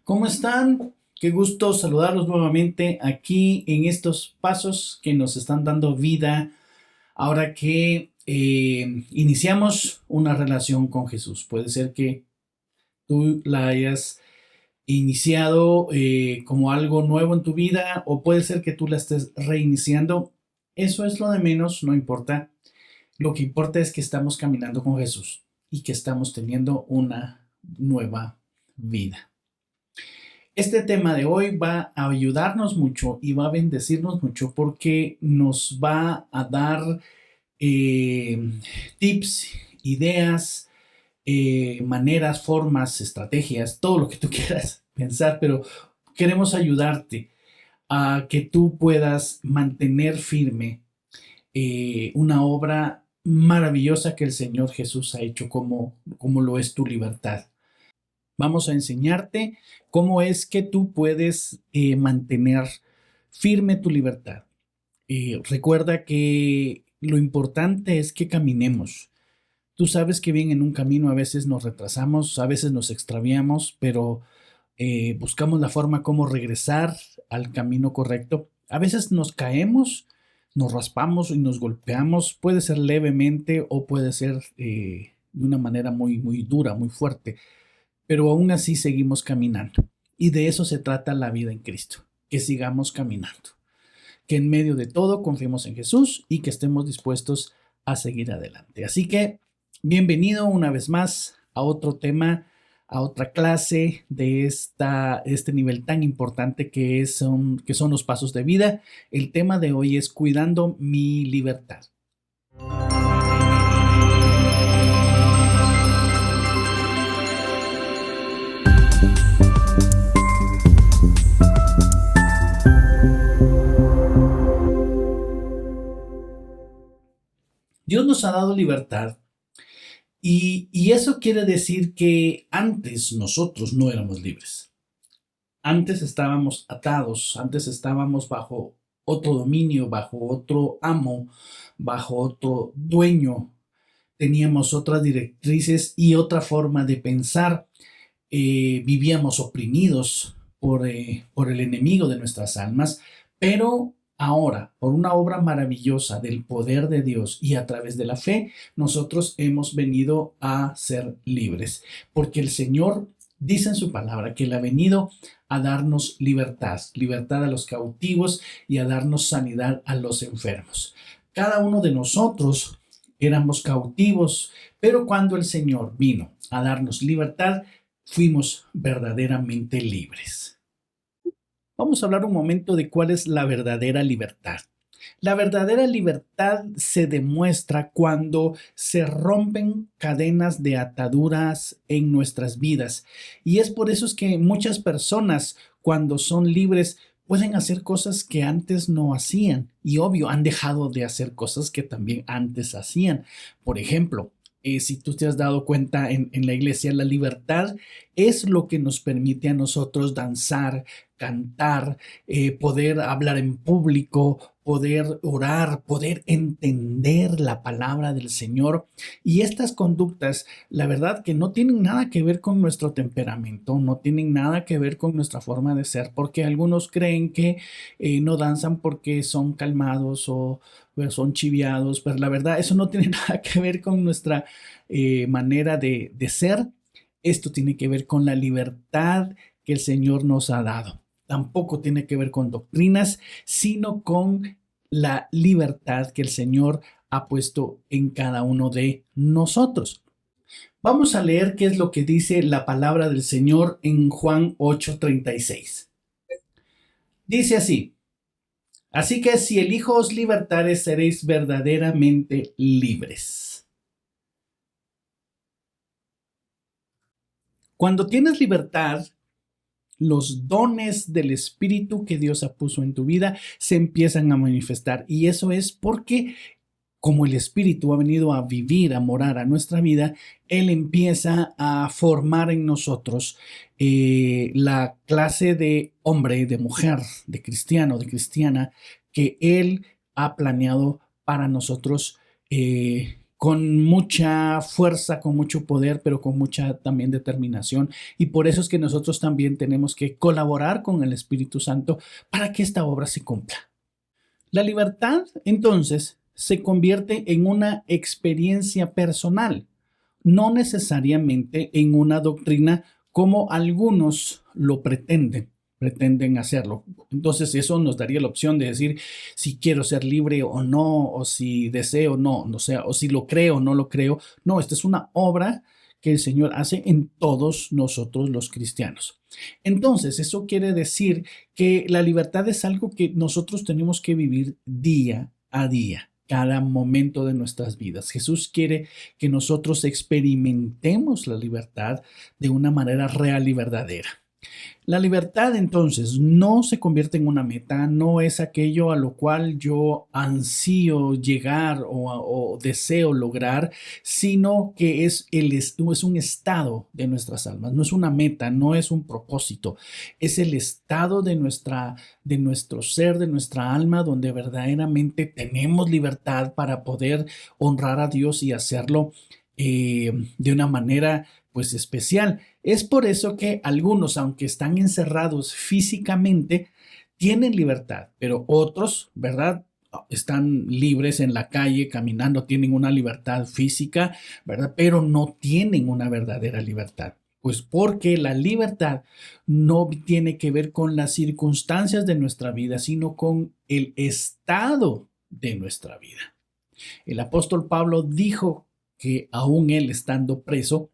¿Cómo están? Qué gusto saludarlos nuevamente aquí en estos pasos que nos están dando vida ahora que iniciamos una relación con Jesús. Puede ser que tú la hayas iniciado como algo nuevo en tu vida o puede ser que tú la estés reiniciando. Eso es lo de menos, no importa. Lo que importa es que estamos caminando con Jesús y que estamos teniendo una nueva vida. Este tema de hoy va a ayudarnos mucho y va a bendecirnos mucho porque nos va a dar eh, tips, ideas, maneras, formas, estrategias, todo lo que tú quieras pensar, pero queremos ayudarte a que tú puedas mantener firme una obra maravillosa que el Señor Jesús ha hecho como lo es tu libertad. Vamos a enseñarte cómo es que tú puedes mantener firme tu libertad. Recuerda que lo importante es que caminemos. Tú sabes que bien en un camino a veces nos retrasamos, a veces nos extraviamos, pero buscamos la forma como regresar al camino correcto. A veces nos caemos, nos raspamos y nos golpeamos. Puede ser levemente o puede ser de una manera muy, muy dura, muy fuerte, pero aún así seguimos caminando. Y de eso se trata la vida en Cristo, que sigamos caminando, que en medio de todo confiemos en Jesús y que estemos dispuestos a seguir adelante. Así que bienvenido una vez más a otro tema, a otra clase de este nivel tan importante que son los pasos de vida. El tema de hoy es cuidando mi libertad. Dios nos ha dado libertad y eso quiere decir que antes nosotros no éramos libres. Antes estábamos atados, antes estábamos bajo otro dominio, bajo otro amo, bajo otro dueño. Teníamos otras directrices y otra forma de pensar. Vivíamos oprimidos por el enemigo de nuestras almas, pero ahora, por una obra maravillosa del poder de Dios y a través de la fe, nosotros hemos venido a ser libres, porque el Señor dice en su palabra que Él ha venido a darnos libertad, libertad a los cautivos y a darnos sanidad a los enfermos. Cada uno de nosotros éramos cautivos, pero cuando el Señor vino a darnos libertad, fuimos verdaderamente libres. Vamos a hablar un momento de cuál es la verdadera libertad. La verdadera libertad se demuestra cuando se rompen cadenas de ataduras en nuestras vidas. Y es por eso es que muchas personas, cuando son libres, pueden hacer cosas que antes no hacían. Y obvio, han dejado de hacer cosas que también antes hacían. Por ejemplo, si tú te has dado cuenta en la iglesia, la libertad es lo que nos permite a nosotros danzar, cantar, poder hablar en público, poder orar, poder entender la palabra del Señor. Y estas conductas, la verdad que no tienen nada que ver con nuestro temperamento, no tienen nada que ver con nuestra forma de ser, porque algunos creen que no danzan porque son calmados o pues, son chiviados, pero la verdad eso no tiene nada que ver con nuestra manera de ser. Esto tiene que ver con la libertad que el Señor nos ha dado. Tampoco tiene que ver con doctrinas, sino con la libertad que el Señor ha puesto en cada uno de nosotros. Vamos a leer qué es lo que dice la palabra del Señor en Juan 8:36. Dice así: así que si el Hijo os libertare, seréis verdaderamente libres. Cuando tienes libertad, los dones del Espíritu que Dios ha puesto en tu vida se empiezan a manifestar. Y eso es porque como el Espíritu ha venido a vivir, a morar a nuestra vida, Él empieza a formar en nosotros la clase de hombre, de mujer, de cristiano, de cristiana, que Él ha planeado para nosotros con mucha fuerza, con mucho poder, pero con mucha también determinación. Y por eso es que nosotros también tenemos que colaborar con el Espíritu Santo para que esta obra se cumpla. La libertad, entonces, se convierte en una experiencia personal, no necesariamente en una doctrina como algunos lo pretenden hacerlo. Entonces eso nos daría la opción de decir si quiero ser libre o no, o si deseo o no, o sea, o si lo creo o no lo creo. No, esta es una obra que el Señor hace en todos nosotros los cristianos. Entonces, eso quiere decir que la libertad es algo que nosotros tenemos que vivir día a día, cada momento de nuestras vidas. Jesús quiere que nosotros experimentemos la libertad de una manera real y verdadera. La libertad entonces no se convierte en una meta, no es aquello a lo cual yo ansío llegar o deseo lograr, sino que es un estado de nuestras almas, no es una meta, no es un propósito, es el estado de nuestro ser, de nuestra alma, donde verdaderamente tenemos libertad para poder honrar a Dios y hacerlo de una manera pues especial. Es por eso que algunos, aunque están encerrados físicamente, tienen libertad, pero otros, ¿verdad? Están libres en la calle, caminando, tienen una libertad física, ¿verdad? Pero no tienen una verdadera libertad. Pues porque la libertad no tiene que ver con las circunstancias de nuestra vida, sino con el estado de nuestra vida. El apóstol Pablo dijo que aún él estando preso,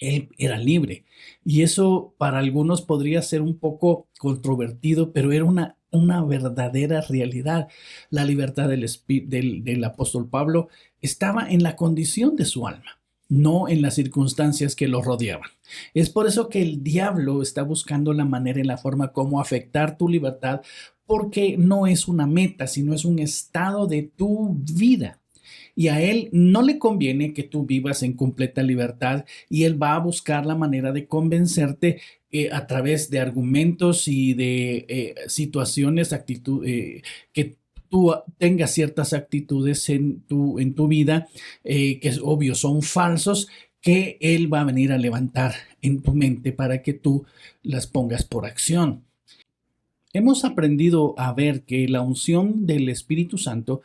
él era libre. Y eso para algunos podría ser un poco controvertido, pero era una verdadera realidad. La libertad del apóstol Pablo estaba en la condición de su alma, no en las circunstancias que lo rodeaban. Es por eso que el diablo está buscando la manera y la forma como afectar tu libertad, porque no es una meta, sino es un estado de tu vida. Y a él no le conviene que tú vivas en completa libertad y él va a buscar la manera de convencerte a través de argumentos y de situaciones, que tú tengas ciertas actitudes en tu vida que es obvio son falsos, que él va a venir a levantar en tu mente para que tú las pongas por acción. Hemos aprendido a ver que la unción del Espíritu Santo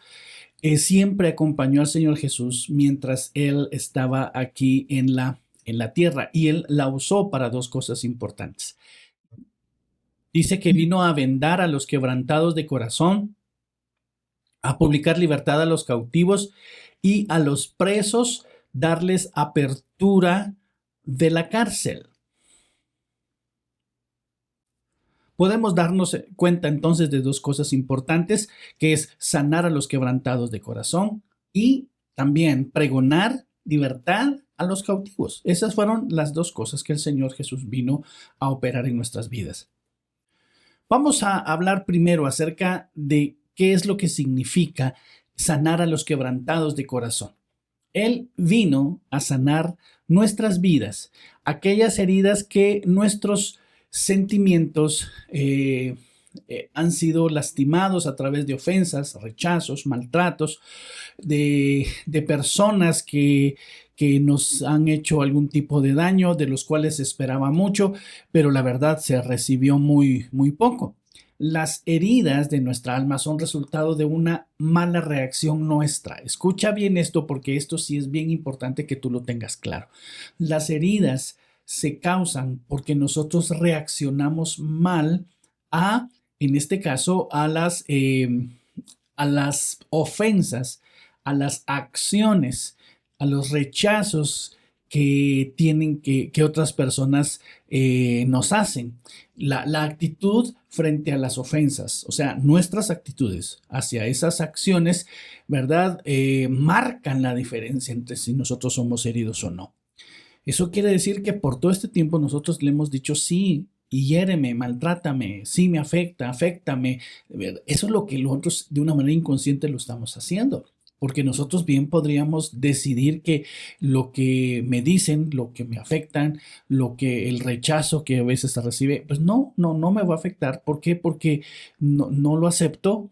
siempre acompañó al Señor Jesús mientras Él estaba aquí en la tierra y Él la usó para dos cosas importantes. Dice que vino a vendar a los quebrantados de corazón, a publicar libertad a los cautivos y a los presos darles apertura de la cárcel. Podemos darnos cuenta entonces de dos cosas importantes, que es sanar a los quebrantados de corazón y también pregonar libertad a los cautivos. Esas fueron las dos cosas que el Señor Jesús vino a operar en nuestras vidas. Vamos a hablar primero acerca de qué es lo que significa sanar a los quebrantados de corazón. Él vino a sanar nuestras vidas, aquellas heridas que nuestros sentimientos han sido lastimados a través de ofensas, rechazos, maltratos, de personas que nos han hecho algún tipo de daño, de los cuales se esperaba mucho, pero la verdad se recibió muy, muy poco. Las heridas de nuestra alma son resultado de una mala reacción nuestra. Escucha bien esto porque esto sí es bien importante que tú lo tengas claro. Las heridas se causan porque nosotros reaccionamos mal en este caso, a las ofensas, a las acciones, a los rechazos que otras personas nos hacen. La actitud frente a las ofensas, o sea, nuestras actitudes hacia esas acciones, ¿verdad? Marcan la diferencia entre si nosotros somos heridos o no. Eso quiere decir que por todo este tiempo nosotros le hemos dicho sí, y hiéreme, maltrátame, sí me afecta, afectame. Eso es lo que nosotros de una manera inconsciente lo estamos haciendo. Porque nosotros bien podríamos decidir que lo que me dicen, lo que me afectan, el rechazo que a veces se recibe, pues no me va a afectar. ¿Por qué? Porque no lo acepto,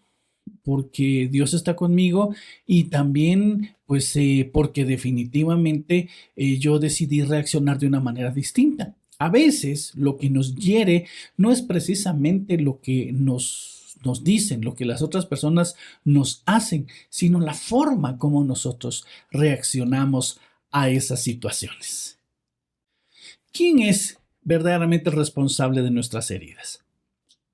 porque Dios está conmigo y también pues porque definitivamente yo decidí reaccionar de una manera distinta. A veces lo que nos hiere no es precisamente lo que nos dicen, lo que las otras personas nos hacen, sino la forma como nosotros reaccionamos a esas situaciones. ¿Quién es verdaderamente responsable de nuestras heridas?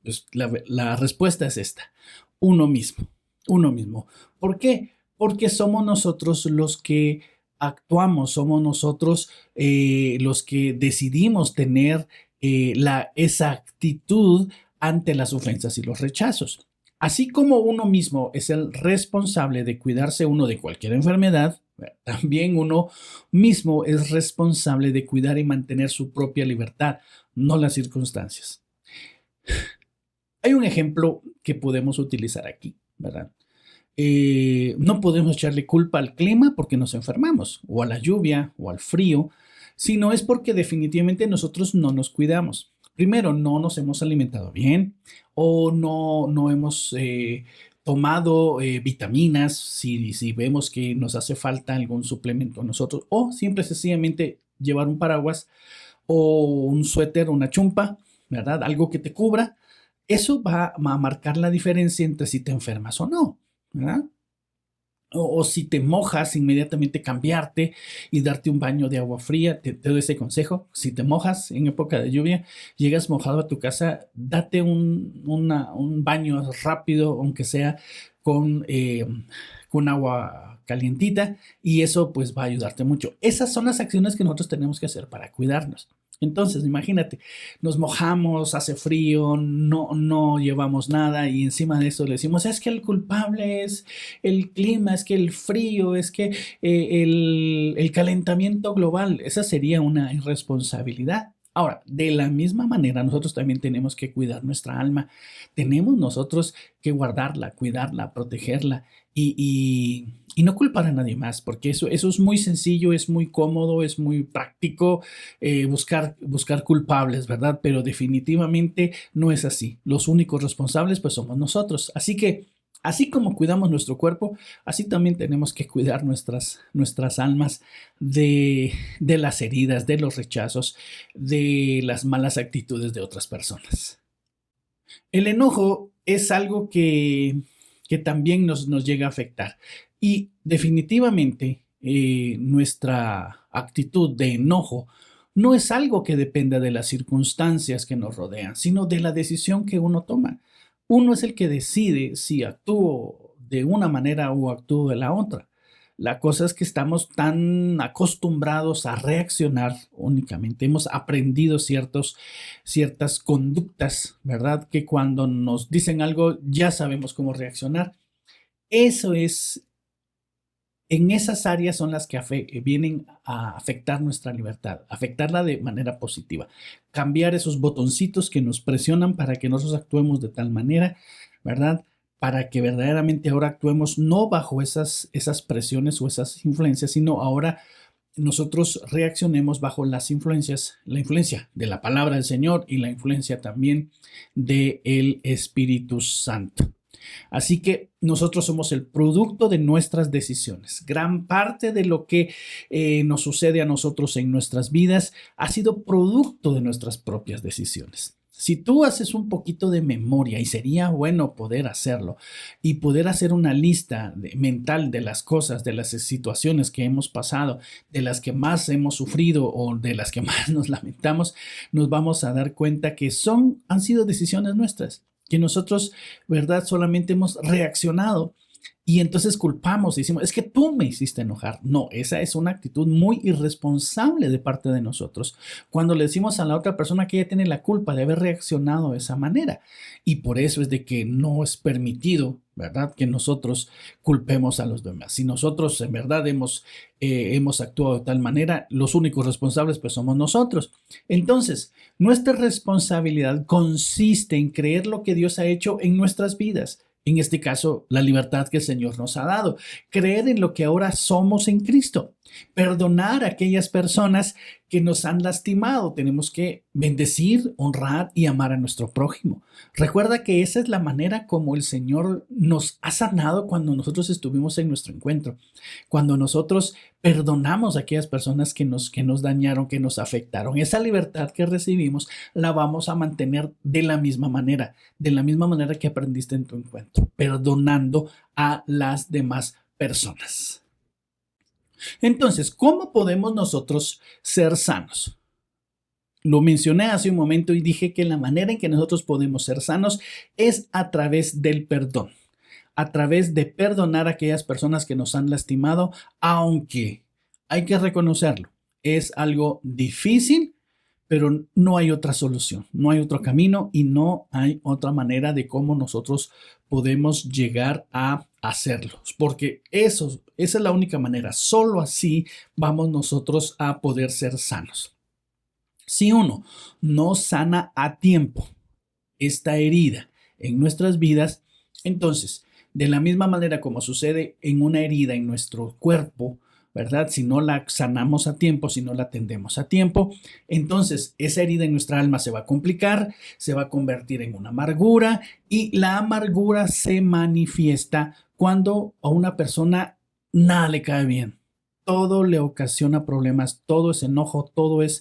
Pues la respuesta es esta: uno mismo, uno mismo. ¿Por qué? Porque somos nosotros los que actuamos, somos nosotros los que decidimos tener esa actitud ante las ofensas y los rechazos. Así como uno mismo es el responsable de cuidarse uno de cualquier enfermedad, también uno mismo es responsable de cuidar y mantener su propia libertad, no las circunstancias. Hay un ejemplo que podemos utilizar aquí, ¿verdad? No podemos echarle culpa al clima porque nos enfermamos, o a la lluvia, o al frío, sino es porque definitivamente nosotros no nos cuidamos. Primero, no nos hemos alimentado bien, o no hemos tomado vitaminas, si vemos que nos hace falta algún suplemento a nosotros, o simple y sencillamente llevar un paraguas, o un suéter, una chumpa, ¿verdad? Algo que te cubra. Eso va a marcar la diferencia entre si te enfermas o no, ¿verdad? O si te mojas, inmediatamente cambiarte y darte un baño de agua fría. Te doy ese consejo. Si te mojas en época de lluvia, llegas mojado a tu casa, date un baño rápido, aunque sea con agua calientita, y eso pues va a ayudarte mucho. Esas son las acciones que nosotros tenemos que hacer para cuidarnos. Entonces, imagínate, nos mojamos, hace frío, no llevamos nada y encima de eso le decimos, es que el culpable es el clima, es que el frío, es que el calentamiento global. Esa sería una irresponsabilidad. Ahora, de la misma manera, nosotros también tenemos que cuidar nuestra alma. Tenemos nosotros que guardarla, cuidarla, protegerla y no culpar a nadie más, porque eso es muy sencillo, es muy cómodo, es muy práctico buscar culpables, ¿verdad? Pero definitivamente no es así. Los únicos responsables pues somos nosotros. Así que, así como cuidamos nuestro cuerpo, así también tenemos que cuidar nuestras almas de las heridas, de los rechazos, de las malas actitudes de otras personas. El enojo es algo que también nos llega a afectar y definitivamente nuestra actitud de enojo no es algo que dependa de las circunstancias que nos rodean, sino de la decisión que uno toma. Uno es el que decide si actúo de una manera o actúo de la otra. La cosa es que estamos tan acostumbrados a reaccionar únicamente. Hemos aprendido ciertas conductas, ¿verdad? Que cuando nos dicen algo ya sabemos cómo reaccionar. Eso es, en esas áreas son las que vienen a afectar nuestra libertad, afectarla de manera positiva. Cambiar esos botoncitos que nos presionan para que nosotros actuemos de tal manera, ¿verdad? Para que verdaderamente ahora actuemos no bajo esas presiones o esas influencias, sino ahora nosotros reaccionemos bajo la influencia de la palabra del Señor y la influencia también del Espíritu Santo. Así que nosotros somos el producto de nuestras decisiones. Gran parte de lo que nos sucede a nosotros en nuestras vidas ha sido producto de nuestras propias decisiones. Si tú haces un poquito de memoria, y sería bueno poder hacerlo, y poder hacer una lista mental de las cosas, de las situaciones que hemos pasado, de las que más hemos sufrido o de las que más nos lamentamos, nos vamos a dar cuenta que han sido decisiones nuestras, que nosotros, ¿verdad? Solamente hemos reaccionado y entonces culpamos y decimos, es que tú me hiciste enojar. No, esa es una actitud muy irresponsable de parte de nosotros. Cuando le decimos a la otra persona que ella tiene la culpa de haber reaccionado de esa manera. Y por eso es de que no es permitido, ¿verdad? Que nosotros culpemos a los demás. Si nosotros en verdad hemos actuado de tal manera, los únicos responsables pues somos nosotros. Entonces, nuestra responsabilidad consiste en creer lo que Dios ha hecho en nuestras vidas, En este caso, la libertad que el Señor nos ha dado. Creer en lo que ahora somos en Cristo. Perdonar a aquellas personas que nos han lastimado. Tenemos que bendecir, honrar y amar a nuestro prójimo. Recuerda que esa es la manera como el Señor nos ha sanado cuando nosotros estuvimos en nuestro encuentro. Cuando nosotros perdonamos a aquellas personas que nos dañaron, que nos afectaron. Esa libertad que recibimos la vamos a mantener de la misma manera que aprendiste en tu encuentro, perdonando a las demás personas. Entonces, ¿cómo podemos nosotros ser sanos? Lo mencioné hace un momento y dije que la manera en que nosotros podemos ser sanos es a través del perdón, a través de perdonar a aquellas personas que nos han lastimado, aunque hay que reconocerlo, es algo difícil, pero no hay otra solución, no hay otro camino y no hay otra manera de cómo nosotros podemos llegar a hacerlo, porque esa es la única manera, solo así vamos nosotros a poder ser sanos. Si uno no sana a tiempo esta herida en nuestras vidas, entonces, de la misma manera como sucede en una herida en nuestro cuerpo, ¿verdad? Si no la sanamos a tiempo, si no la atendemos a tiempo, entonces esa herida en nuestra alma se va a complicar, se va a convertir en una amargura y la amargura se manifiesta cuando a una persona nada le cae bien. Todo le ocasiona problemas, todo es enojo, todo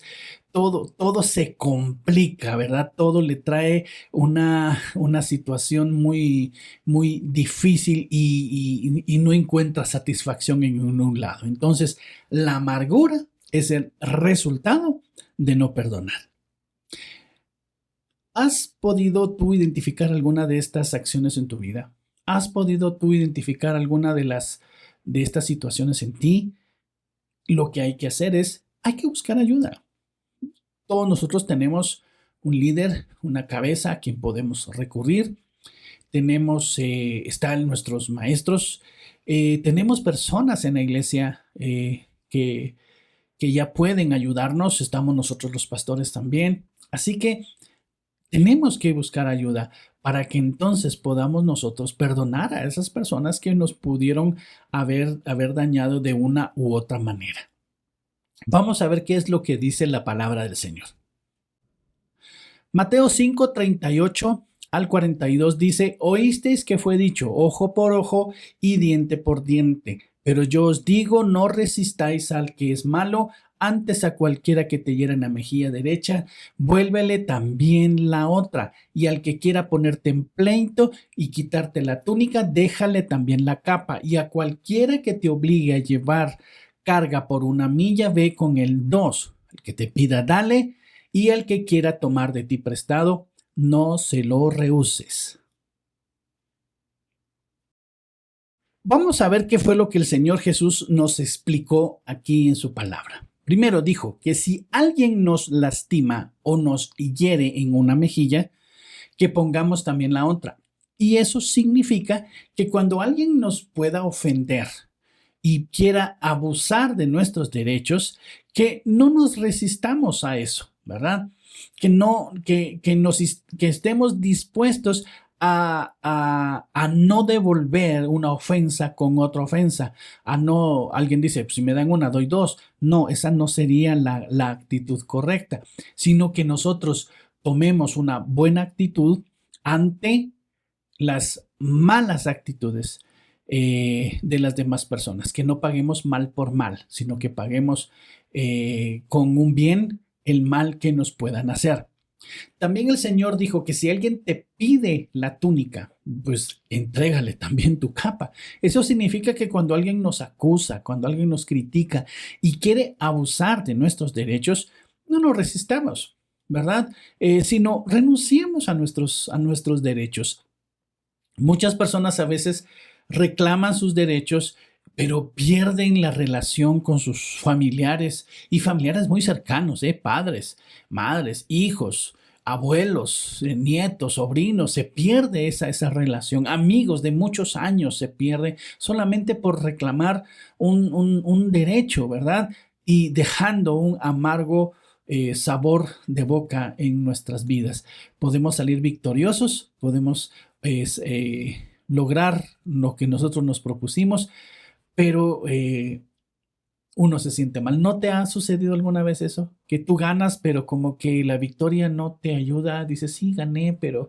se complica, ¿verdad? Todo le trae una situación muy, muy difícil y no encuentra satisfacción en un lado. Entonces, la amargura es el resultado de no perdonar. ¿Has podido tú identificar alguna de estas acciones en tu vida? ¿Has podido tú identificar alguna de estas situaciones en ti? Lo que hay que hacer hay que buscar ayuda. Todos nosotros tenemos un líder, una cabeza a quien podemos recurrir. Están nuestros maestros. Tenemos personas en la iglesia que ya pueden ayudarnos. Estamos nosotros los pastores también. Así que tenemos que buscar ayuda para que entonces podamos nosotros perdonar a esas personas que nos pudieron haber dañado de una u otra manera. Vamos a ver qué es lo que dice la palabra del Señor. Mateo 5, 38 al 42 dice, oísteis que fue dicho, ojo por ojo y diente por diente. Pero yo os digo, no resistáis al que es malo, antes a cualquiera que te hiera en la mejilla derecha, vuélvele también la otra. Y al que quiera ponerte en pleito y quitarte la túnica, déjale también la capa. Y a cualquiera que te obligue a llevar carga por una milla, ve con el 2. El que te pida, dale, y el que quiera tomar de ti prestado, no se lo rehuses. Vamos a ver qué fue lo que el Señor Jesús nos explicó aquí en su palabra. Primero dijo que si alguien nos lastima o nos hiere en una mejilla, que pongamos también la otra. Y eso significa que cuando alguien nos pueda ofender y quiera abusar de nuestros derechos, que no nos resistamos a eso, ¿verdad? Que estemos dispuestos a no devolver una ofensa con otra ofensa. Alguien dice, pues si me dan una, doy dos. No, esa no sería la actitud correcta, sino que nosotros tomemos una buena actitud ante las malas actitudes de las demás personas, que no paguemos mal por mal, sino que paguemos con un bien el mal que nos puedan hacer. También el Señor dijo que si alguien te pide la túnica, pues entrégale también tu capa. Eso significa que cuando alguien nos acusa, cuando alguien nos critica y quiere abusar de nuestros derechos, no nos resistamos, ¿verdad? Sino renunciemos a nuestros derechos. Muchas personas a veces reclaman sus derechos, pero pierden la relación con sus familiares y familiares muy cercanos, padres, madres, hijos, abuelos, nietos, sobrinos. Se pierde esa relación. Amigos de muchos años se pierde solamente por reclamar un derecho, ¿verdad? Y dejando un amargo sabor de boca en nuestras vidas. Podemos salir victoriosos, podemos lograr lo que nosotros nos propusimos, pero uno se siente mal. ¿No te ha sucedido alguna vez eso? Que tú ganas, pero como que la victoria no te ayuda. Dices, sí, gané, pero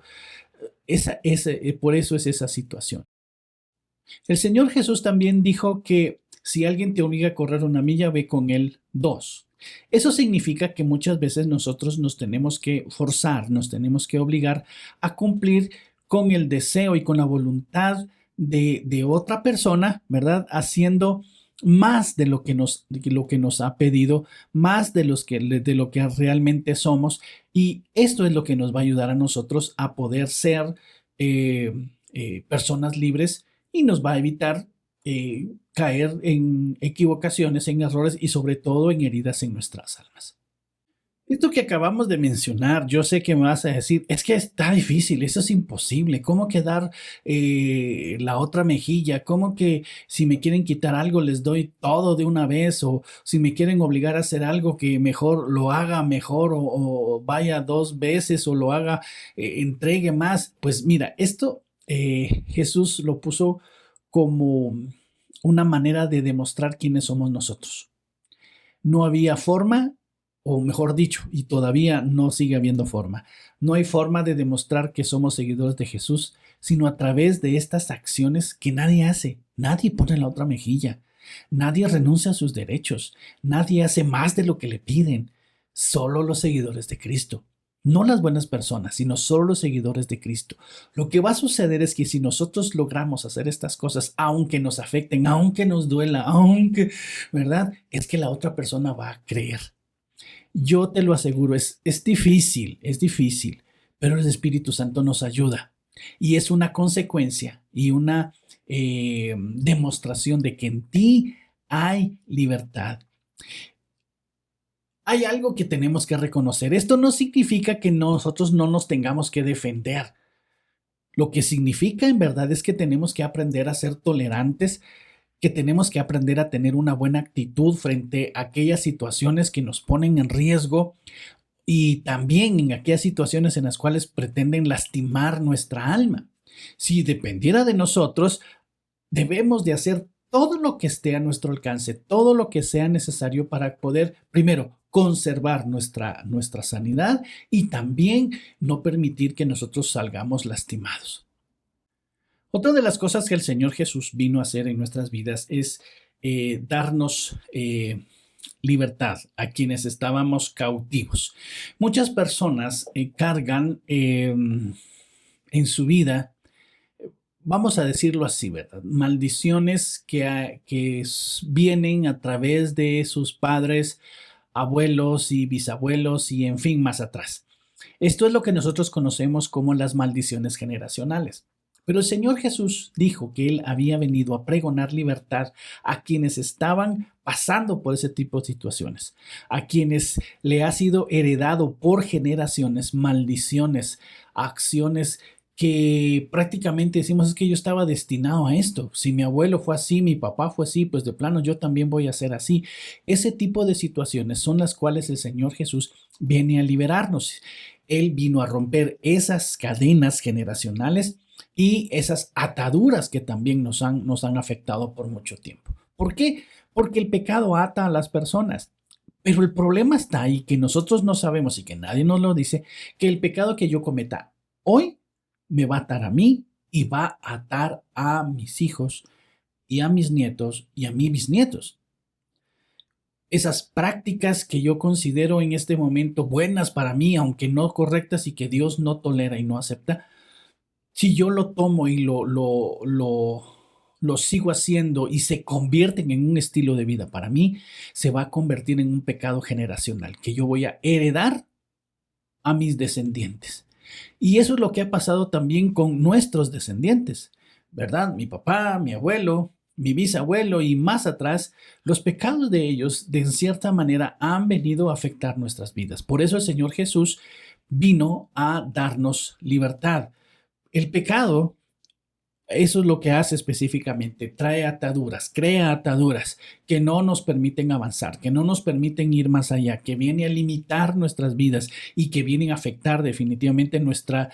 por eso es esa situación. El Señor Jesús también dijo que si alguien te obliga a correr una milla, ve con él dos. Eso significa que muchas veces nosotros nos tenemos que forzar, nos tenemos que obligar a cumplir con el deseo y con la voluntad de otra persona, ¿verdad? Haciendo más de lo que nos ha pedido, más de lo que realmente somos. Y esto es lo que nos va a ayudar a nosotros a poder ser personas libres y nos va a evitar caer en equivocaciones, en errores y sobre todo en heridas en nuestras almas. Esto que acabamos de mencionar, yo sé que me vas a decir, es que está difícil, eso es imposible. ¿Cómo que dar la otra mejilla? ¿Cómo que si me quieren quitar algo les doy todo de una vez? O si me quieren obligar a hacer algo que mejor lo haga mejor o vaya dos veces o lo haga, entregue más. Pues mira, esto Jesús lo puso como una manera de demostrar quiénes somos nosotros. No había forma, o mejor dicho, y todavía no sigue habiendo forma. No hay forma de demostrar que somos seguidores de Jesús, sino a través de estas acciones que nadie hace. Nadie pone la otra mejilla. Nadie renuncia a sus derechos. Nadie hace más de lo que le piden. Solo los seguidores de Cristo. No las buenas personas, sino solo los seguidores de Cristo. Lo que va a suceder es que si nosotros logramos hacer estas cosas, aunque nos afecten, aunque nos duela, ¿verdad? Es que la otra persona va a creer. Yo te lo aseguro, es difícil, pero el Espíritu Santo nos ayuda. Y es una consecuencia y una demostración de que en ti hay libertad. Hay algo que tenemos que reconocer. Esto no significa que nosotros no nos tengamos que defender. Lo que significa en verdad es que tenemos que aprender a ser tolerantes, que tenemos que aprender a tener una buena actitud frente a aquellas situaciones que nos ponen en riesgo y también en aquellas situaciones en las cuales pretenden lastimar nuestra alma. Si dependiera de nosotros, debemos de hacer todo lo que esté a nuestro alcance, todo lo que sea necesario para poder, primero, conservar nuestra sanidad y también no permitir que nosotros salgamos lastimados. Otra de las cosas que el Señor Jesús vino a hacer en nuestras vidas es darnos libertad a quienes estábamos cautivos. Muchas personas cargan en su vida, vamos a decirlo así, ¿verdad? Maldiciones que vienen a través de sus padres, abuelos y bisabuelos y en fin, más atrás. Esto es lo que nosotros conocemos como las maldiciones generacionales. Pero el Señor Jesús dijo que Él había venido a pregonar libertad a quienes estaban pasando por ese tipo de situaciones, a quienes le ha sido heredado por generaciones maldiciones, acciones que prácticamente decimos es que yo estaba destinado a esto. Si mi abuelo fue así, mi papá fue así, pues de plano yo también voy a ser así. Ese tipo de situaciones son las cuales el Señor Jesús viene a liberarnos. Él vino a romper esas cadenas generacionales y esas ataduras que también nos han afectado por mucho tiempo. ¿Por qué? Porque el pecado ata a las personas. Pero el problema está ahí que nosotros no sabemos y que nadie nos lo dice, que el pecado que yo cometa hoy me va a atar a mí y va a atar a mis hijos y a mis nietos y a mis bisnietos. Esas prácticas que yo considero en este momento buenas para mí, aunque no correctas y que Dios no tolera y no acepta, si yo lo tomo y lo sigo haciendo y se convierten en un estilo de vida para mí, se va a convertir en un pecado generacional que yo voy a heredar a mis descendientes. Y eso es lo que ha pasado también con nuestros descendientes, ¿verdad? Mi papá, mi abuelo, mi bisabuelo y más atrás, los pecados de ellos de cierta manera han venido a afectar nuestras vidas. Por eso el Señor Jesús vino a darnos libertad. El pecado Eso es lo que hace específicamente, trae ataduras, crea ataduras que no nos permiten avanzar, que no nos permiten ir más allá, que viene a limitar nuestras vidas y que vienen a afectar definitivamente nuestra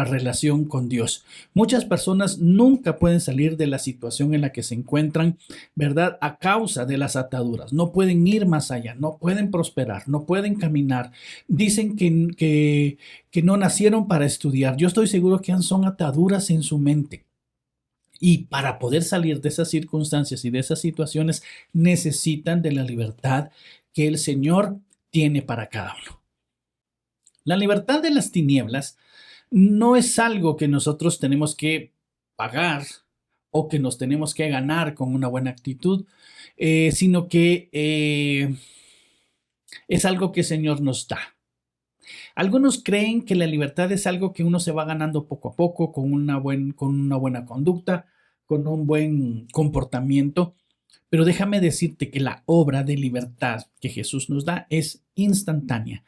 relación con Dios. Muchas personas nunca pueden salir de la situación en la que se encuentran, ¿verdad? A causa de las ataduras. No pueden ir más allá, no pueden prosperar, no pueden caminar. Dicen que no nacieron para estudiar. Yo estoy seguro que son ataduras en su mente. Y para poder salir de esas circunstancias y de esas situaciones, necesitan de la libertad que el Señor tiene para cada uno. La libertad de las tinieblas no es algo que nosotros tenemos que pagar o que nos tenemos que ganar con una buena actitud, sino que es algo que el Señor nos da. Algunos creen que la libertad es algo que uno se va ganando poco a poco con con una buena conducta, con un buen comportamiento, pero déjame decirte que la obra de libertad que Jesús nos da es instantánea,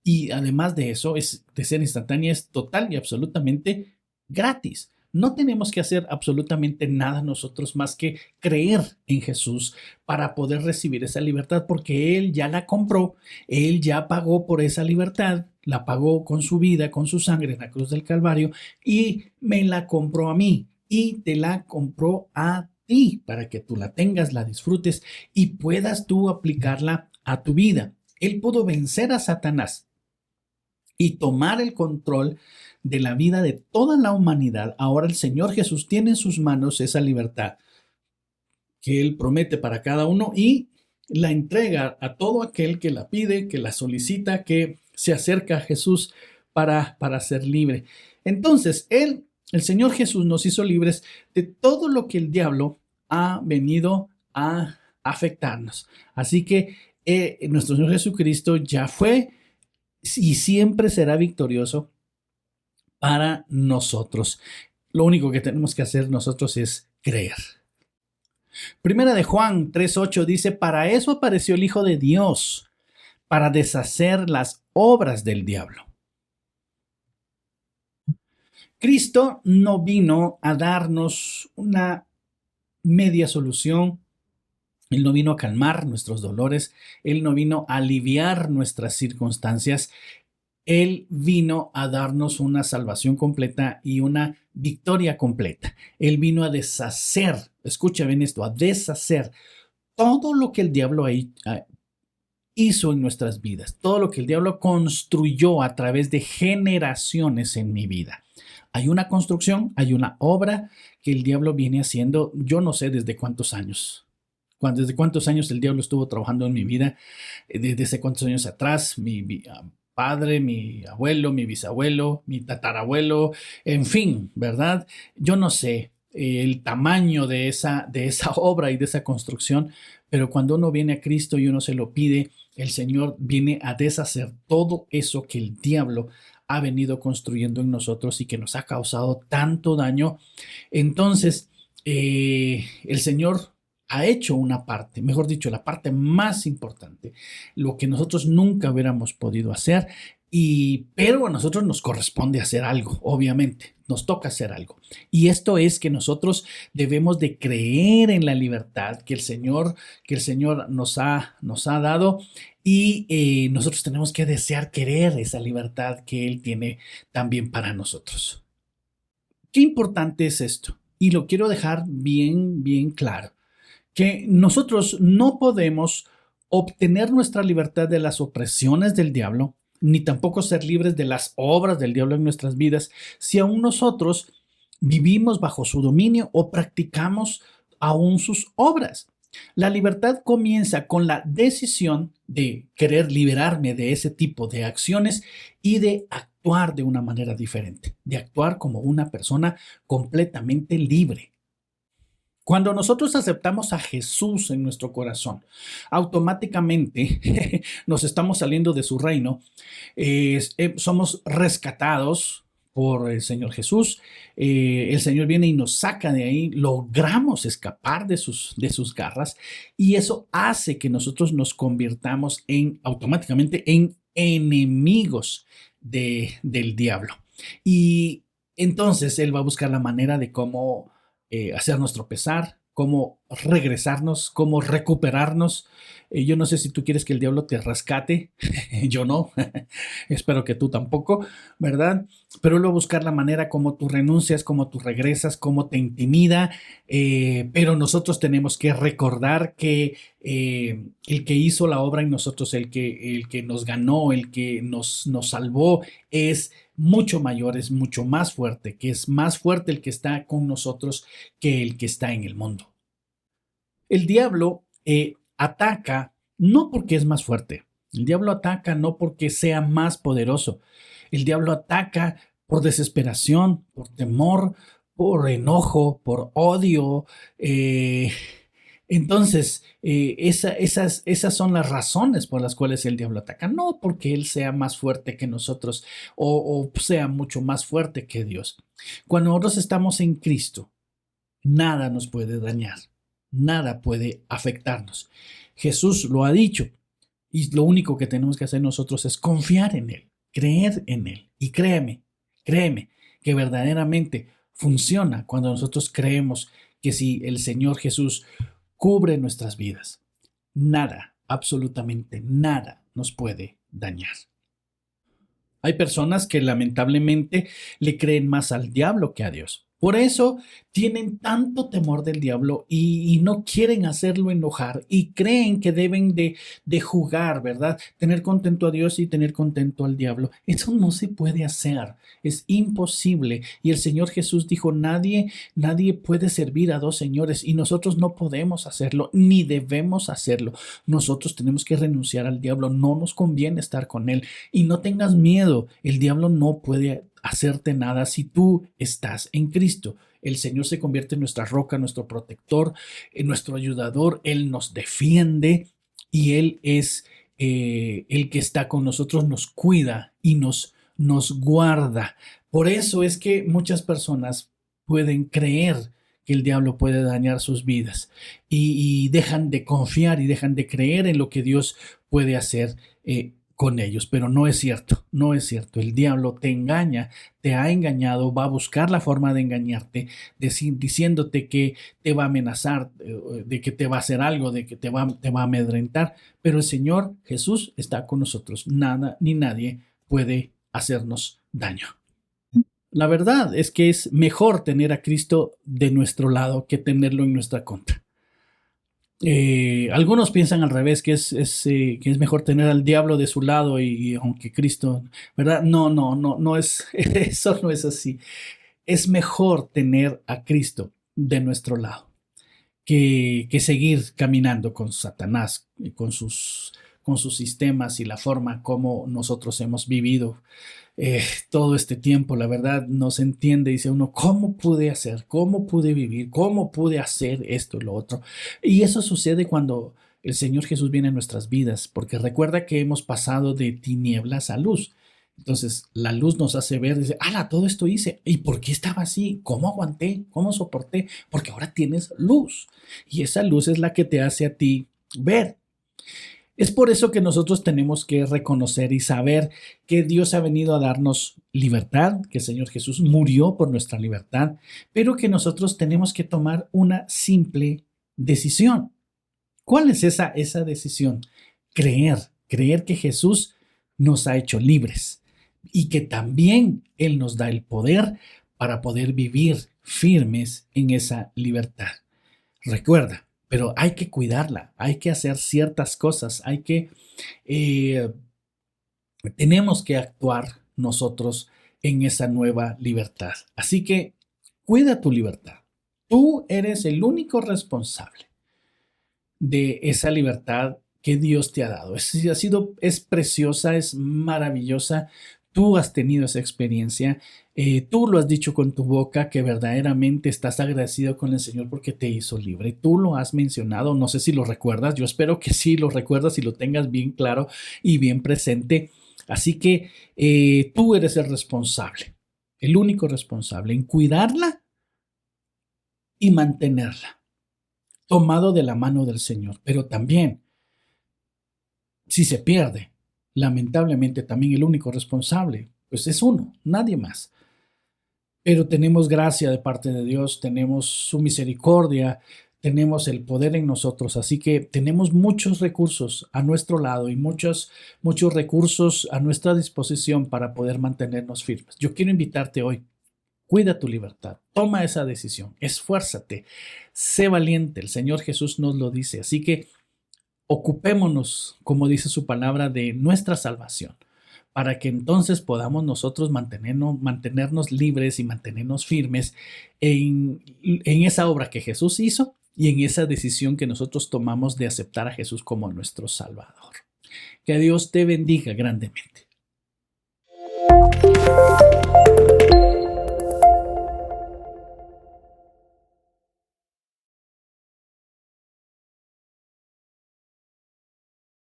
y además de eso, de ser instantánea, es total y absolutamente gratis. No tenemos que hacer absolutamente nada nosotros más que creer en Jesús para poder recibir esa libertad, porque Él ya la compró, Él ya pagó por esa libertad, la pagó con su vida, con su sangre en la cruz del Calvario, y me la compró a mí y te la compró a ti para que tú la tengas, la disfrutes y puedas tú aplicarla a tu vida. Él pudo vencer a Satanás y tomar el control de la vida de toda la humanidad. Ahora el Señor Jesús tiene en sus manos esa libertad que Él promete para cada uno y la entrega a todo aquel que la pide, que la solicita, que se acerca a Jesús para ser libre. Entonces, el Señor Jesús nos hizo libres de todo lo que el diablo ha venido a afectarnos. Así que nuestro Señor Jesucristo ya fue y siempre será victorioso para nosotros. Lo único que tenemos que hacer nosotros es creer. Primera de Juan 3:8 dice, para eso apareció el Hijo de Dios, para deshacer las obras del diablo. Cristo no vino a darnos una media solución. Él no vino a calmar nuestros dolores. Él no vino a aliviar nuestras circunstancias. Él vino a darnos una salvación completa y una victoria completa. Él vino a deshacer, escucha bien esto, a deshacer todo lo que el diablo hizo en nuestras vidas, todo lo que el diablo construyó a través de generaciones en mi vida. Hay una construcción, hay una obra que el diablo viene haciendo, yo no sé desde cuántos años. Desde cuántos años el diablo estuvo trabajando en mi vida, desde cuántos años atrás, mi padre, mi abuelo, mi bisabuelo, mi tatarabuelo, en fin, ¿verdad? Yo no sé el tamaño de esa obra y de esa construcción, pero cuando uno viene a Cristo y uno se lo pide, el Señor viene a deshacer todo eso que el diablo ha venido construyendo en nosotros y que nos ha causado tanto daño. Entonces, el Señor ha hecho una parte, mejor dicho, la parte más importante, lo que nosotros nunca hubiéramos podido hacer, pero a nosotros nos corresponde hacer algo, obviamente, nos toca hacer algo. Y esto es que nosotros debemos de creer en la libertad que el Señor nos ha dado y nosotros tenemos que desear querer esa libertad que Él tiene también para nosotros. Qué importante es esto, y lo quiero dejar bien, bien claro, que nosotros no podemos obtener nuestra libertad de las opresiones del diablo, ni tampoco ser libres de las obras del diablo en nuestras vidas, si aún nosotros vivimos bajo su dominio o practicamos aún sus obras. La libertad comienza con la decisión de querer liberarme de ese tipo de acciones y de actuar de una manera diferente, de actuar como una persona completamente libre. Cuando nosotros aceptamos a Jesús en nuestro corazón, automáticamente nos estamos saliendo de su reino, somos rescatados por el Señor Jesús, el Señor viene y nos saca de ahí, logramos escapar de sus garras y eso hace que nosotros nos convirtamos automáticamente en enemigos del diablo. Y Entonces Él va a buscar la manera de cómo hacernos tropezar, cómo regresarnos, cómo recuperarnos. Yo no sé si tú quieres que el diablo te rescate, yo no, espero que tú tampoco, ¿verdad? Pero Él va a buscar la manera como tú renuncias, cómo tú regresas, cómo te intimida, pero nosotros tenemos que recordar que el que hizo la obra en nosotros, el que nos ganó, el que nos salvó, es mucho mayor, es mucho más fuerte, que es más fuerte el que está con nosotros que el que está en el mundo. El diablo ataca no porque es más fuerte, el diablo ataca no porque sea más poderoso, el diablo ataca por desesperación, por temor, por enojo, por odio. eh, entonces, esas son las razones por las cuales el diablo ataca, no porque él sea más fuerte que nosotros o sea mucho más fuerte que Dios. Cuando nosotros estamos en Cristo, nada nos puede dañar, nada puede afectarnos. Jesús lo ha dicho y lo único que tenemos que hacer nosotros es confiar en Él, creer en Él. Y créeme, que verdaderamente funciona cuando nosotros creemos que si el Señor Jesús cubre nuestras vidas, nada, absolutamente nada nos puede dañar. Hay personas que lamentablemente le creen más al diablo que a Dios. Por eso tienen tanto temor del diablo y no quieren hacerlo enojar y creen que deben de jugar, ¿verdad? Tener contento a Dios y tener contento al diablo. Eso no se puede hacer, es imposible. Y el Señor Jesús dijo, nadie puede servir a dos señores y nosotros no podemos hacerlo ni debemos hacerlo. Nosotros tenemos que renunciar al diablo, no nos conviene estar con él. Y no tengas miedo, el diablo no puede hacerte nada si tú estás en Cristo. El Señor se convierte en nuestra roca, nuestro protector, en nuestro ayudador. Él nos defiende y Él es el que está con nosotros, nos cuida y nos guarda. Por eso es que muchas personas pueden creer que el diablo puede dañar sus vidas y dejan de confiar y dejan de creer en lo que Dios puede hacer con ellos, pero no es cierto, no es cierto. El diablo te engaña, te ha engañado, va a buscar la forma de engañarte, diciéndote que te va a amenazar, de que te va a hacer algo, de que te va a amedrentar, pero el Señor Jesús está con nosotros. Nada ni nadie puede hacernos daño. La verdad es que es mejor tener a Cristo de nuestro lado que tenerlo en nuestra contra. Algunos piensan al revés, que es mejor tener al diablo de su lado y aunque Cristo, ¿verdad? No es, eso no es así. Es mejor tener a Cristo de nuestro lado que seguir caminando con Satanás, con sus sistemas y la forma como nosotros hemos vivido todo este tiempo. La verdad no se entiende, dice uno, ¿cómo pude hacer? ¿Cómo pude vivir? ¿Cómo pude hacer esto y lo otro? Y eso sucede cuando el Señor Jesús viene a nuestras vidas, porque recuerda que hemos pasado de tinieblas a luz. Entonces, la luz nos hace ver, dice, ¡hala! Todo esto hice. ¿Y por qué estaba así? ¿Cómo aguanté? ¿Cómo soporté? Porque ahora tienes luz. Y esa luz es la que te hace a ti ver. Es por eso que nosotros tenemos que reconocer y saber que Dios ha venido a darnos libertad, que el Señor Jesús murió por nuestra libertad, pero que nosotros tenemos que tomar una simple decisión. ¿Cuál es esa decisión? Creer que Jesús nos ha hecho libres y que también Él nos da el poder para poder vivir firmes en esa libertad. Recuerda, pero hay que cuidarla, hay que hacer ciertas cosas, eh, tenemos que actuar nosotros en esa nueva libertad. Así que cuida tu libertad. Tú eres el único responsable de esa libertad que Dios te ha dado. Es preciosa, es maravillosa. Tú has tenido esa experiencia. Tú lo has dicho con tu boca que verdaderamente estás agradecido con el Señor porque te hizo libre. Tú lo has mencionado, no sé si lo recuerdas. Yo espero que sí lo recuerdas y lo tengas bien claro y bien presente. Así que tú eres el responsable, el único responsable en cuidarla y mantenerla tomado de la mano del Señor. Pero también, si se pierde, lamentablemente también el único responsable, pues es uno, nadie más. pero tenemos gracia de parte de Dios, tenemos su misericordia, tenemos el poder en nosotros, así que tenemos muchos recursos a nuestro lado y muchos recursos a nuestra disposición para poder mantenernos firmes. Yo quiero invitarte hoy, cuida tu libertad, toma esa decisión, esfuérzate, sé valiente, el Señor Jesús nos lo dice, así que ocupémonos, como dice su palabra, de nuestra salvación, para que entonces podamos nosotros mantenernos libres y mantenernos firmes en esa obra que Jesús hizo y en esa decisión que nosotros tomamos de aceptar a Jesús como nuestro Salvador. Que Dios te bendiga grandemente.